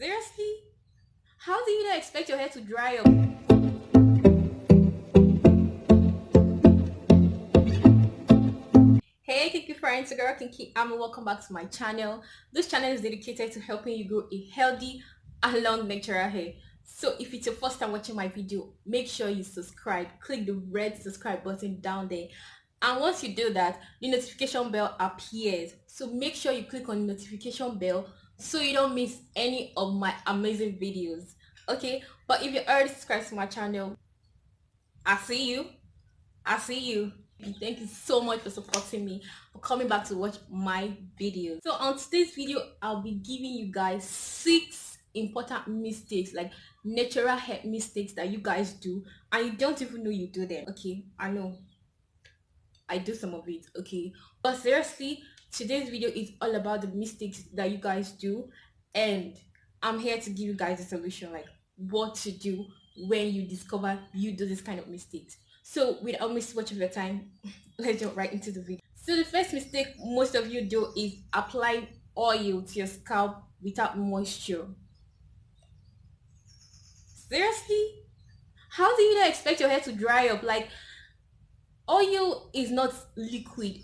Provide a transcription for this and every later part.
Seriously? How do you not expect your hair to dry up? Hey Kinky friends, girl Kinky, and welcome back to my channel. This channel is dedicated to helping you grow a healthy and long natural hair. So if it's your first time watching my video, make sure you subscribe. Click the red subscribe button down there. And once you do that, the notification bell appears. So make sure you click on the notification bell so you don't miss any of my amazing videos. Okay, but if you're already subscribed to my channel, I see you. I see you. Thank you so much for supporting me, for coming back to watch my videos. So on today's video, I'll be giving you guys 6 important mistakes, like natural hair mistakes that you guys do and you don't even know you do them. Okay, I know I do some of it. Okay, but seriously, today's video is all about the mistakes that you guys do, and I'm here to give you guys a solution, like what to do when you discover you do this kind of mistakes. So without wasting much of your time, let's jump right into the video. So the first mistake most of you do is apply oil to your scalp without moisture. Seriously? How do you not expect your hair to dry up? Like, oil is not liquid.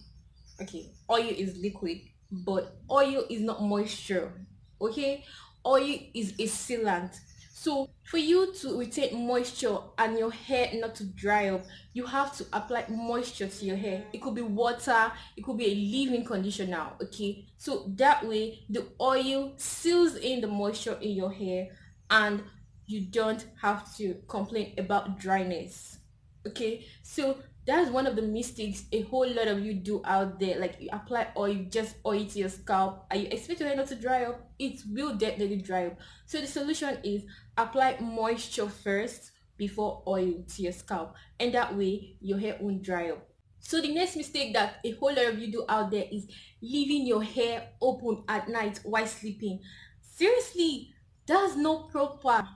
Okay, oil is liquid, but oil is not moisture. Okay, oil is a sealant. So for you to retain moisture and your hair not to dry up, you have to apply moisture to your hair. It could be water, it could be a leave-in conditioner. Okay, so that way the oil seals in the moisture in your hair and you don't have to complain about dryness. Okay, so that's one of the mistakes a whole lot of you do out there. Like, you apply oil, just oil to your scalp and you expect your hair not to dry up. It will definitely dry up. So the solution is apply moisture first before oil to your scalp, and that way your hair won't dry up. So the next mistake that a whole lot of you do out there is leaving your hair open at night while sleeping. Seriously, that's not proper.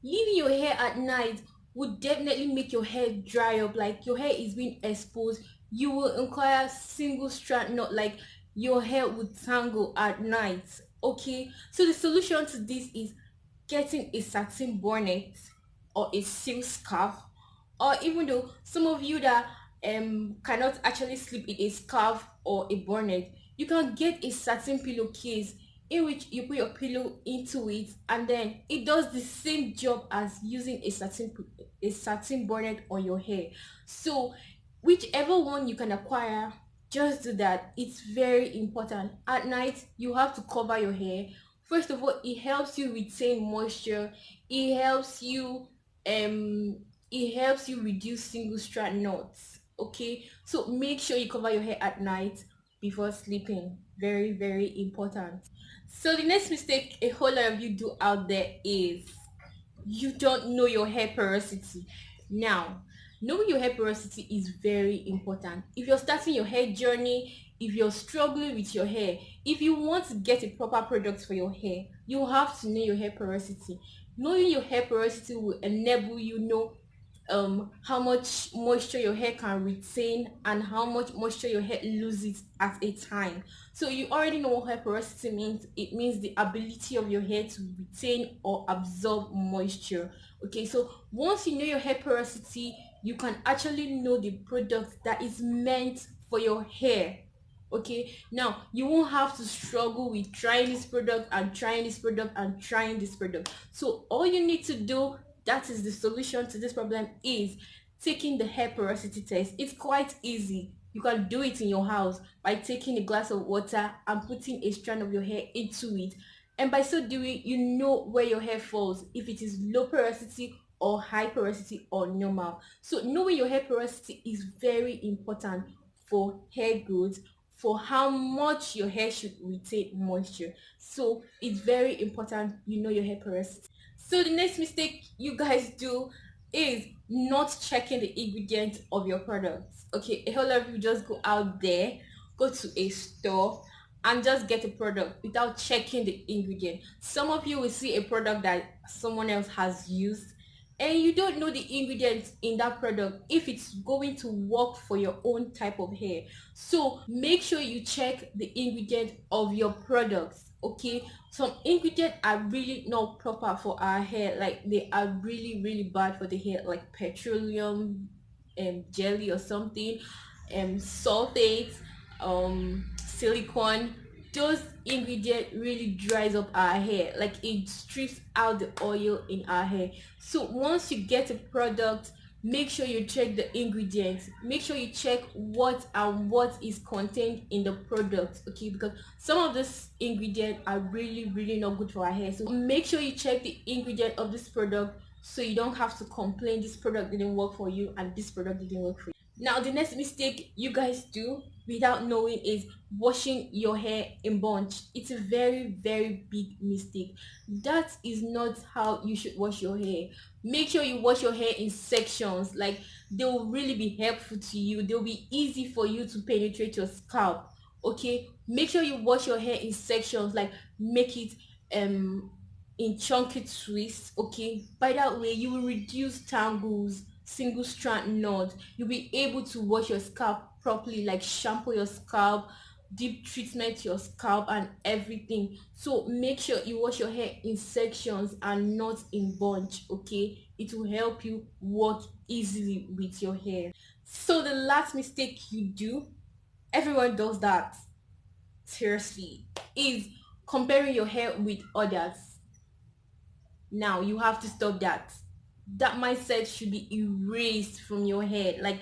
Leaving your hair at night would definitely make your hair dry up, like your hair is being exposed. You will inquire single strand knot, like your hair would tangle at night. Okay, so the solution to this is getting a satin bonnet or a silk scarf, or even though some of you that cannot actually sleep in a scarf or a bonnet, you can get a satin pillowcase in which you put your pillow into it, and then it does the same job as using a satin bonnet on your hair. So whichever one you can acquire, just do that. It's very important. At night you have to cover your hair. First of all, it helps you retain moisture. It helps you um reduce single strand knots. Okay, so make sure you cover your hair at night before sleeping. Very, very important. So the next mistake a whole lot of you do out there is you don't know your hair porosity. Now, knowing your hair porosity is very important. If you're starting your hair journey, if you're struggling with your hair, if you want to get a proper product for your hair, you have to know your hair porosity. Knowing your hair porosity will enable you know how much moisture your hair can retain and how much moisture your hair loses at a time. So you already know what hair porosity means. It means the ability of your hair to retain or absorb moisture. Okay, so once you know your hair porosity, you can actually know the product that is meant for your hair. Okay, now you won't have to struggle with trying this product and trying this product and trying this product. So all you need to do, that is the solution to this problem, is taking the hair porosity test. It's quite easy. You can do it in your house by taking a glass of water and putting a strand of your hair into it, and by so doing you know where your hair falls, if it is low porosity or high porosity or normal. So knowing your hair porosity is very important for hair growth, for how much your hair should retain moisture. So it's very important you know your hair porosity. So the next mistake you guys do is not checking the ingredients of your products. Okay, a whole lot of you just go out there, go to a store and just get a product without checking the ingredient. Some of you will see a product that someone else has used and you don't know the ingredients in that product, if it's going to work for your own type of hair. So make sure you check the ingredient of your products. Okay, some ingredients are really not proper for our hair, like they are really bad for the hair, like petroleum jelly or something, sulfate, silicone. Those ingredients really dries up our hair, like it strips out the oil in our hair. So once you get a product, make sure you check the ingredients, make sure you check what is contained in the product. Okay, because some of these ingredients are really not good for our hair. So make sure you check the ingredient of this product, so you don't have to complain this product didn't work for you and this product didn't work for you. Now the next mistake you guys do without knowing is washing your hair in bunch. It's a very big mistake. That is not how you should wash your hair. Make sure you wash your hair in sections, like they will really be helpful to you, they'll be easy for you to penetrate your scalp. Okay, make sure you wash your hair in sections, like make it um in chunky twists. Okay, by that way you will reduce tangles, single strand knots. You'll be able to wash your scalp properly, like shampoo your scalp, deep treatment your scalp and everything. So make sure you wash your hair in sections and not in bunch. Okay, it will help you work easily with your hair. So the last mistake you do, everyone does that, seriously, is comparing your hair with others. Now you have to stop that. That mindset should be erased from your head. Like,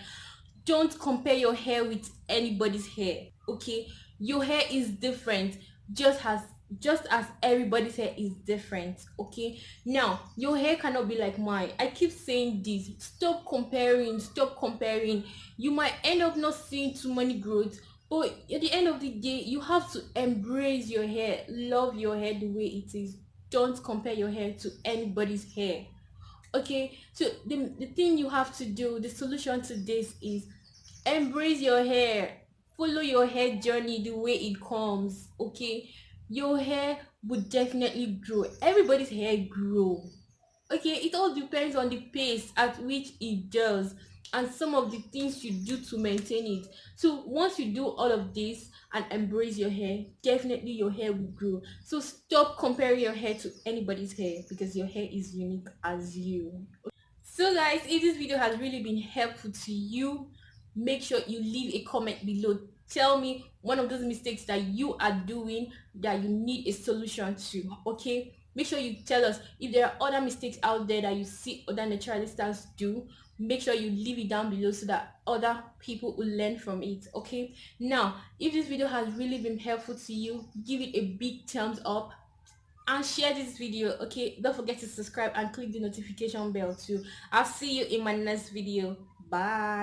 don't compare your hair with anybody's hair. Okay, your hair is different, just as everybody's hair is different. Okay, now your hair cannot be like mine. I keep saying this, stop comparing, stop comparing. You might end up not seeing too many growths, but at the end of the day you have to embrace your hair, love your hair the way it is. Don't compare your hair to anybody's hair. Okay, so the thing you have to do, the solution to this is embrace your hair, follow your hair journey the way it comes. Okay, your hair would definitely grow, everybody's hair grow. Okay, it all depends on the pace at which it does and some of the things you do to maintain it. So once you do all of this and embrace your hair, definitely your hair will grow. So stop comparing your hair to anybody's hair, because your hair is unique as you. So guys, if this video has really been helpful to you, make sure you leave a comment below. Tell me one of those mistakes that you are doing that you need a solution to. Okay, make sure you tell us. If there are other mistakes out there that you see other naturalists do, make sure you leave it down below so that other people will learn from it. Okay, now if this video has really been helpful to you, give it a big thumbs up and share this video. Okay, don't forget to subscribe and click the notification bell too. I'll see you in my next video. Bye.